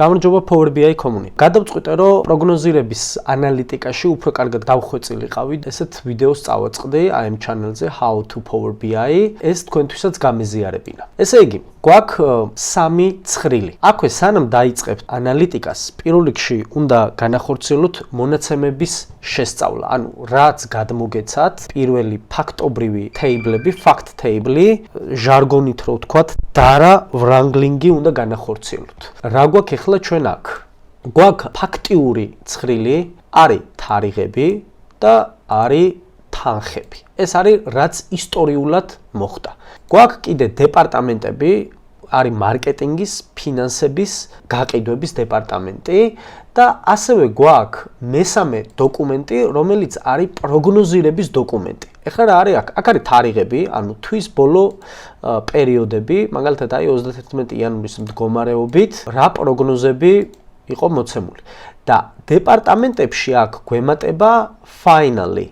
გამარჯობა Power BI community. გადავწყვიტე რომ პროგნოზირების ანალიტიკაში უფრო კარგად გავხვეწილიყავი. ესეთ ვიდეოს წავაწყდი აი ამ channel-ზე How to Power BI. ეს თქვენთვისაც გამეზიარებინა. ესე იგი, გვაქვს სამი ცხრილი. აქვე სანამ დაიწყებთ ანალიტიკას, პირველ რიგში უნდა განახორციელოთ მონაცემების შესწავლა. ანუ რაც გადმოგეცათ, პირველი ფაქტობრივი თეიბლები, fact table, ჟარგონით რო ვთქვათ, data wrangling-ი უნდა განახორციელოთ. რა გვაქვს ახლა ჩვენ აქ? გვაქვს ფაქტიური ცხრილი, არის თარიღები და არის თანხები. ეს არის რაც ისტორიულად მოხდა. გვაქვს კიდე დეპარტამენტები, არის მარკეტინგის, ფინანსების, გაყიდვების დეპარტამენტი და ასევე გვაქვს მესამე დოკუმენტი, რომელიც არის პროგნოზირების დოკუმენტი. ეხლა რა არის აქ? აქ არის თარიღები, ანუ თვის ბოლო პერიოდები, მაგალითად აი 31 იანვრის მდგომარეობით, რა პროგნოზები იყო მოცემული. და დეპარტამენტებში აქ გვემატება finally.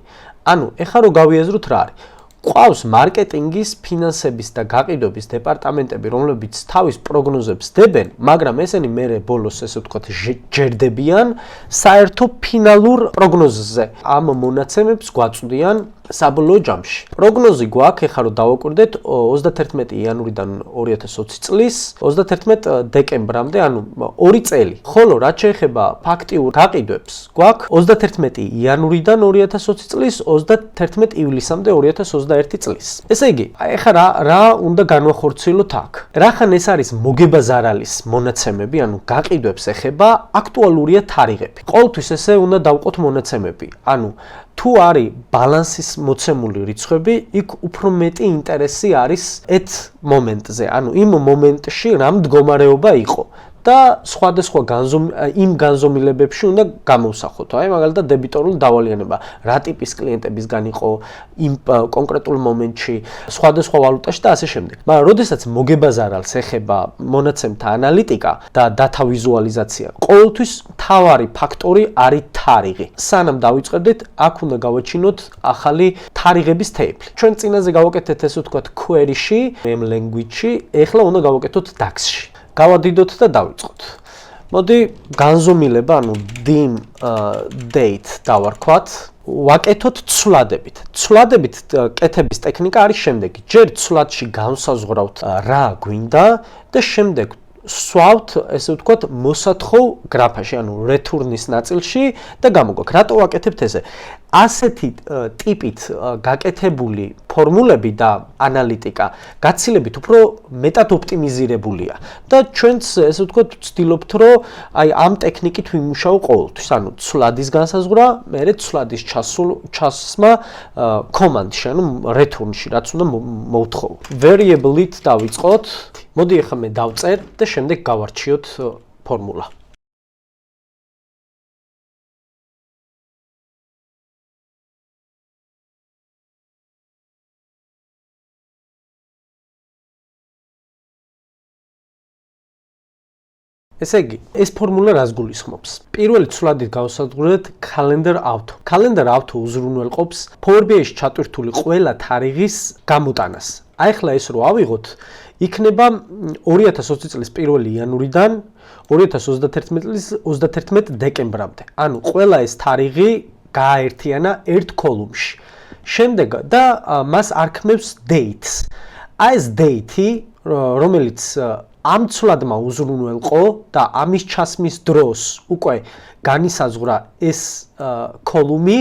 ანუ ეხლა რო გავიაზროთ რა არის? ყავს მარკეტინგის, ფინანსების და გაყიდვების დეპარტამენტები, რომლებიც თავის პროგნოზებს დებენ, მაგრამ ესენი მერე ბოლოს ესე ვთქვათ ჯერდებიან საერთო ფინალურ პროგნოზზე. ამ მონაცემებს გვაწვდიან საბოლოო ჯამში. პროგნოზი გვაქვს, ეხლა რომ დავაკვირდეთ 31 იანვრიდან 2020 წლის 31 დეკემბრამდე, ანუ 2 წელი. ხოლო რაც შეეხება ფაქტიურ გაყიდვებს, გვაქვს 31 იანვრიდან 2020 წლის 31 ივლისამდე 2021 წლის. ესე იგი, ეხლა რა უნდა განვახორციელოთ აქ? რახან ეს არის მოგებაზარალის მონაცემები, ანუ გაყიდვებს ეხება, აქტუალურია თარიღები. ყოველთვის ესე უნდა დავყოთ მონაცემები. ანუ თუ არის ბალანსის მოცემული რიცხვები, იქ უფრო მეტი ინტერესი არის ეს მომენტზე. ანუ იმ მომენტში რა მდგომარეობა იყო და სხვადასხვა იმ განზომილებებში უნდა გამოვსახოთ. აი მაგალითად დებიტორული დავალიანება, რა ტიპის კლიენტებისგან იყო იმ კონკრეტულ მომენტში, სხვადასხვა ვალუტაში და ასე შემდეგ. მაგრამ როდესაც მოგებაზარალს ეხება მონაცემთა ანალიტიკა და data ვიზუალიზაცია, ყოველთვის მთავარი ფაქტორი არის თარიღი. სანამ დავიწყებდით, აქ უნდა გავაჩინოთ ახალი თარიღების თეიბლი. ჩვენ წინაზე გავაკეთეთ ესე ვთქვათ query-ში, m language-ში, ეხლა უნდა გავაკეთოთ DAX-ში. გავადიდოთ და დავიწყოთ. მოდი განზომილება, ანუ dim date დავარქვათ, ვაკეთოთ ცვლადებით. ცვლადებით კეთების ტექნიკა არის შემდეგი. ჯერ ცვლადში განსაზღვრავთ რა გვინდა და შემდეგ swavt, ესე ვთქვათ, მოსათხოვ გრაფაში, ანუ return-ის ნაწილში და გამოგაქვს. რატო ვაკეთებთ ესე? ასეთი ტიპით გაკეთებული ფორმულები და ანალიტიკა გაცილებით უფრო მეტად ოპტიმიზირებულია და ჩვენც ესე ვთქვათ ვცდილობთ რომ აი ამ ტექნიკით ვიმუშაო ყოველთვის. ანუ ცვლადის განსაზღვრა, მერე ცვლადის ჩასმა command-ში, ანუ return-ში, რაც უნდა მოვთხოვო. Variable-ით დავიწყოთ. მოდი ახლა მე დავწერ და შემდეგ გავარჩიოთ ფორმულა. ესე იგი, ეს ფორმულა რას გულისხმობს? პირველი ცვლადით გავსაზღვრეთ calendar auto. Calendar auto უზრუნველყოფს Power BI-ში ჩატვირთული ყველა თარიღის გამოტანას. აი ახლა ეს რო ავიღოთ, იქნება 2020 წლის 1 იანვრიდან 2021 წლის 31 დეკემბრამდე. ანუ ყველა ეს თარიღი გააერთიანა ერთ კოლუმში. შემდეგ და მას არქმევს dates. აი ეს date-ი, რომელიც ამ ცვლადმა უზრუნველყო და ამის ჩასმის დროს უკვე განისაზღვრა ეს კოლუმი,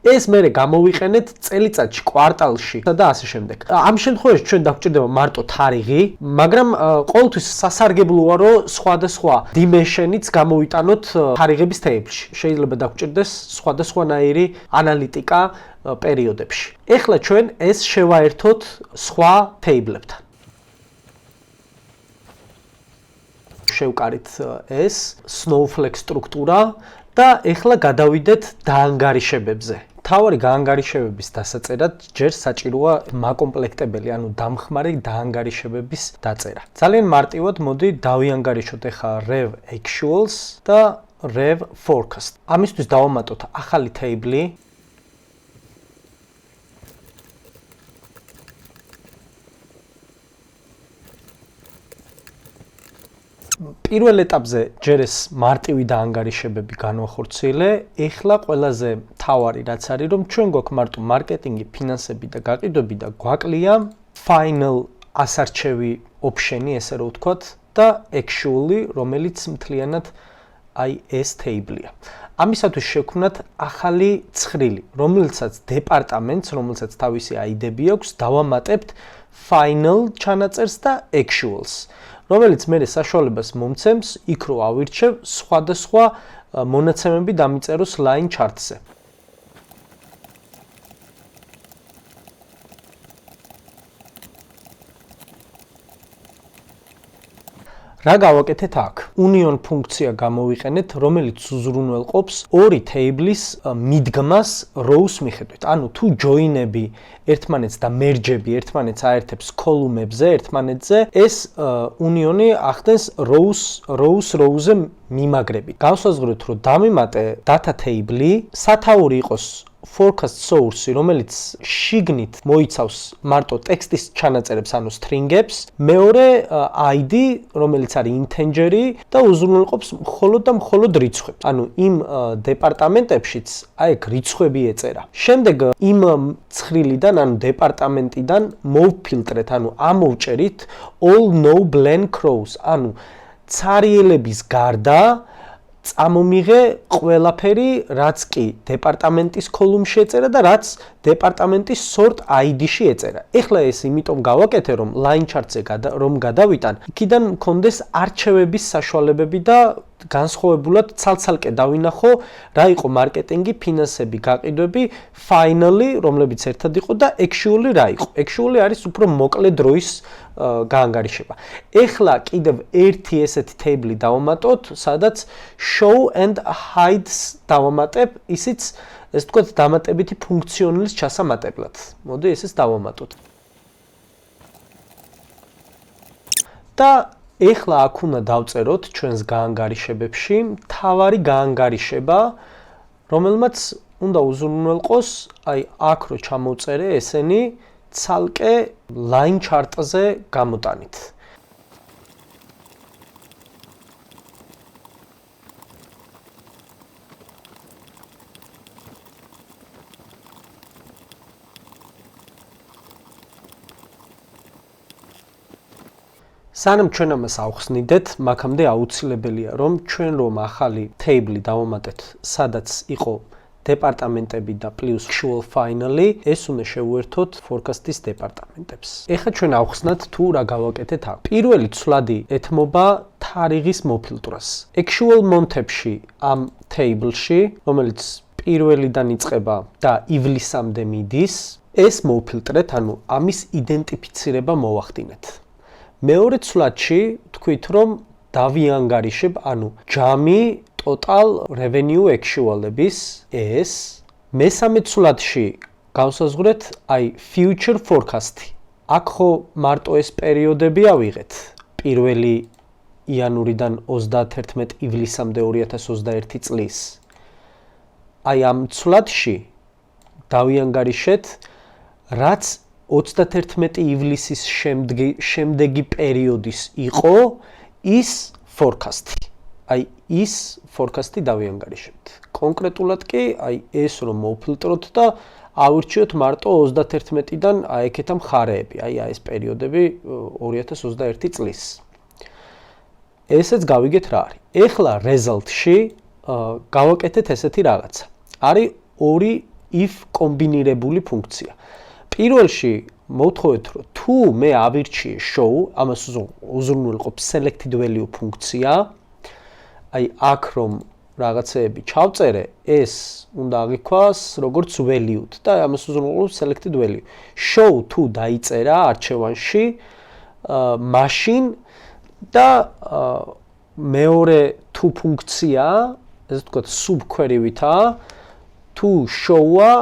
ეს მერე გამოვიყენეთ წელიწადში, კვარტალში და ასე შემდეგ. ამ შემთხვევაში ჩვენ დაგვჭირდება მარტო თარიღი, მაგრამ ყოველთვის სასარგებლოა რომ სხვადასხვა dimension-იც გამოვიტანოთ თარიღების თეიბლში. შეიძლება დაგვჭირდეს სხვადასხვანაირი ანალიტიკა პერიოდებში. ეხლა ჩვენ ეს შევაერთოთ სხვა თეიბლებთან. შევკარით ეს snowflake სტრუქტურა და ეხლა გადავიდეთ დაანგარიშებებზე. მთავარი გაანგარიშებების დასაწერად ჯერ საჭიროა მაკომპლექტებელი, ანუ დამხმარე დაანგარიშებების დაწერა. ძალიან მარტივად მოდი დავიანგარიშოთ ეხლა rev actuals და rev forecast. ამისთვის დავამატოთ ახალი თეიბლი. პირველ ეტაპზე ჯერ ეს მარტივი დაანგარიშებები განვახორციელე, ეხლა ყველაზე მთავარი რაც არის, რომ ჩვენ გვაქვს მარტო მარკეტინგი, ფინანსები და გაყიდვები და გვაკლია final ასარჩევი option-ი, ესე რომ ვთქვათ, და actually, რომელიც მთლიანად აი ეს table-ია. ამისათვის შევქმნათ ახალი ცხრილი, რომელსაც დეპარტამენტს, რომელსაც თავისი ID-ები აქვს, დავამატებთ final ჩანაწერს და actuals, რომელიც მე საშუალებას მომცემს იქ რო ავირჩევ სხვადასხვა მონაცემები დამიწეროს line chart-ზე. რა გავაკეთეთ აქ? Union ფუნქცია გამოვიყენეთ, რომელიც უზრუნველყოფს ორი table-ის მიდგმას rows მიხედვით. ანუ თუ join-ები ერთმანეთს და merge-ები ერთმანეთს აერთებს column-ებზე ერთმანეთზე, ეს union-ი ახდენს rows-ზე მიმაგრებით. გავსაზღვრეთ, რომ დამიმატე data table-ი, სათაური იყოს forecast source, რომელიც შიგნით მოიცავს მარტო ტექსტის ჩანაწერებს, ანუ string-ებს, მეორე ID, რომელიც არის integer-ი და უზრუნველყოფს მხოლოდ და მხოლოდ რიცხვებს. ანუ იმ დეპარტამენტებშიც აი ეგ რიცხვები ეწერა. შემდეგ იმ ცხრილიდან, ანუ დეპარტამენტიდან მოვფილტრეთ, ანუ ამოვჭერით all no blank rows, ანუ ცარიელების გარდა წამომიღე ყველაფერი, რაც კი დეპარტამენტის column-ში ეწერა და რაც დეპარტამენტის sort ID-ში ეწერა. ეხლა ეს იმიტომ გავაკეთე, რომ line chart-ზე რომ გადავიტან, იქიდან მქონდეს არჩევების საშუალებები და განსხვავებულად ცალ-ცალკე დავინახო, რა იყო მარკეტინგი, ფინანსები, გაყიდვები, finally, რომლებიც ერთად იყო და actually რა იყო. Actually არის უფრო მოკლე დროის გაანგარიშება. ეხლა კიდევ ერთი ესეთი table დავამატოთ, სადაც show and hides დავამატებ, ისიც ეს თქვათ დამატებითი ფუნქციონალის ჩასამატებლად. მოდი ესეც დავამატოთ. და ეხლა აქ უნდა დავწეროთ ჩვენს გაანგარიშებებში მთავარი გაანგარიშება, რომელმაც უნდა უზრუნველყოს, აი აქ რო ჩამოვწერე ესენი ცალკე line chart-ზე გამოტანით. სანამ ჩვენ ამას ავხსნიდეთ, მაქამდე აუცილებელია, რომ ჩვენ რომ ახალი table დავამატეთ, სადაც იყო დეპარტამენტები და პლუს actual finally, ეს უნდა შევუერთოთ forecast-ის დეპარტამენტებს. ეხლა ჩვენ ავხსნათ თუ რა გავაკეთეთ აქ. პირველი ცვლადი ეთმობა თარიღის მოფილტრას. actual month-ებში ამ table-ში, რომელიც პირველიდან იწყება და ივლისამდე მიდის, ეს მოვფილტრეთ, ანუ ამის იდენტიფიცირება მოვახდინეთ. მეორე ცვლადში თქვით, რომ დავიანგარიშებ, ანუ ჯამი total revenue actual-ების ეს. მესამე ცვლადში გავსაზღვრეთ აი future forecast-ი. აქ ხო მარტო ეს პერიოდები ავიღეთ. 1 იანვრიდან 31 ივლისამდე 2021 წლის. აი ამ ცვლადში დავიანგარიშეთ, რაც 31 ივლისის შემდეგი პერიოდის იყო ის forecast-ი. აი ის forecast-ი დავიანგარიშებთ. კონკრეტულად კი აი ეს რომ მოვფილტროთ და ავირჩიოთ მარტო 31-დან აი ეგეთა მხარეები, აი ეს პერიოდები 2021 წლის. ესეც გავიგეთ რა არის. ეხლა result-ში გავაკეთეთ ესეთი რაღაცა. არის ორი if კომბინირებული ფუნქცია. პირველში მოვთხოვეთ, რომ თუ მე ავირჩიე show, ამას უზრუნველყოფ selected value ფუნქცია, აი აქ რომ რაღაცეები ჩავწერე, ეს უნდა აღიქვას როგორც value-თ და ამას უზრუნველყოფ selected value. show თუ დაიწერა არჩევანში, machine და მეორე თუ ფუნქცია, ესე ვთქვათ subquery-ვითაა, თუ show-ა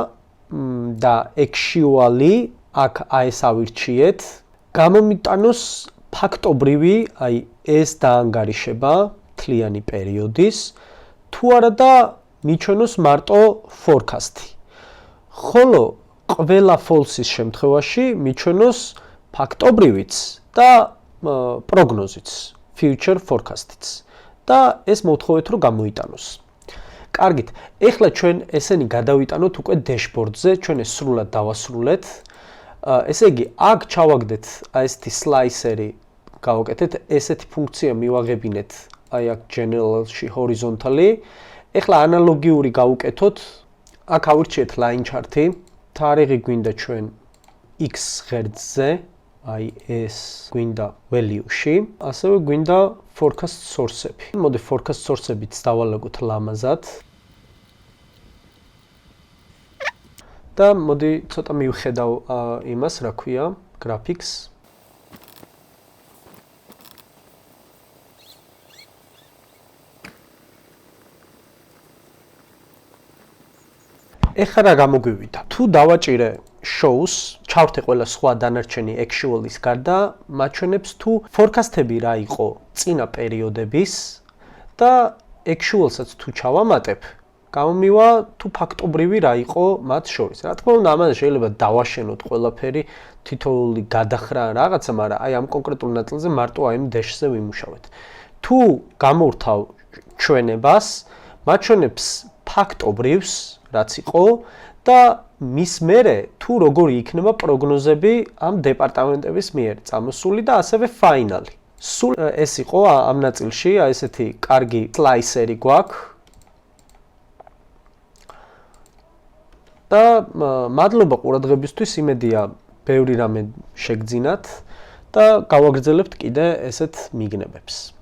და actually აქ ეს ავირჩიეთ, გამომიტანოს ფაქტობრივი, აი ეს დაანგარიშება მთლიანი პერიოდის, თუ არა და მიჩვენოს მარტო forecast-ი. ხოლო ყველა false-ის შემთხვევაში მიჩვენოს ფაქტობრივიც და პროგნოზიც, future forecast-იც. და ეს მოვთხოვეთ რომ გამოიტანოს. კარგით, ეხლა ჩვენ ესენი გადავიტანოთ უკვე dashboard-ზე, ჩვენ ეს სრულად დავასრულეთ. ესე იგი, აქ ჩავაგდეთ ესეთი slicer-ი, გავაკეთეთ ესეთი ფუნქცია მივაღებინეთ აი აქ general-ში horizontally. ეხლა ანალოგიური გავუკეთოთ, აქ ავირჩიეთ line chart-ი, თარიღი გვინდა ჩვენ x ღერძზე, აი ეს გვინდა value-ში, ასევე გვინდა forecast source-ები. მოდი forecast source-ებიც დავალაგოთ ლამაზად. და მოდი ცოტა მივხედავ იმას, რა ქვია, graphics. ეხლა რა გამოგვივიდა? თუ დავაჭირე shows, ჩავრთე ყველა სხვა დანარჩენი actual-ის გარდა, მაჩვენებს თუ forecast-ები რა იყო წინა პერიოდების და actual-საც თუ ჩავამატებ, გამომივა თუ ფაქტობრივი რა იყო მათ შორის. რა თქმა უნდა, ამაზე შეიძლება დავაშენოთ ყველაფერი, თითოეული გადახრა რაღაცა, მაგრამ აი ამ კონკრეტულ ნაწილზე მარტო აი ამ dash-ზე ვიმუშავეთ. თუ გამოვრთავ ჩვენებას, მაჩვენებს ფაქტობრივს, რაც იყო და მის მერე თუ როგორი იქნება პროგნოზები ამ დეპარტამენტების მიერ წამოსული და ასევე ფაინალი. სულ ეს იყო ამ ნაწილში, აი ესეთი კარგი slicer-ი გვაქვს. და მადლობა ყურადღებისთვის, იმედია ბევრი რამე შეგძინათ და გავაგრძელებთ კიდე ესეთ მიგნებებს.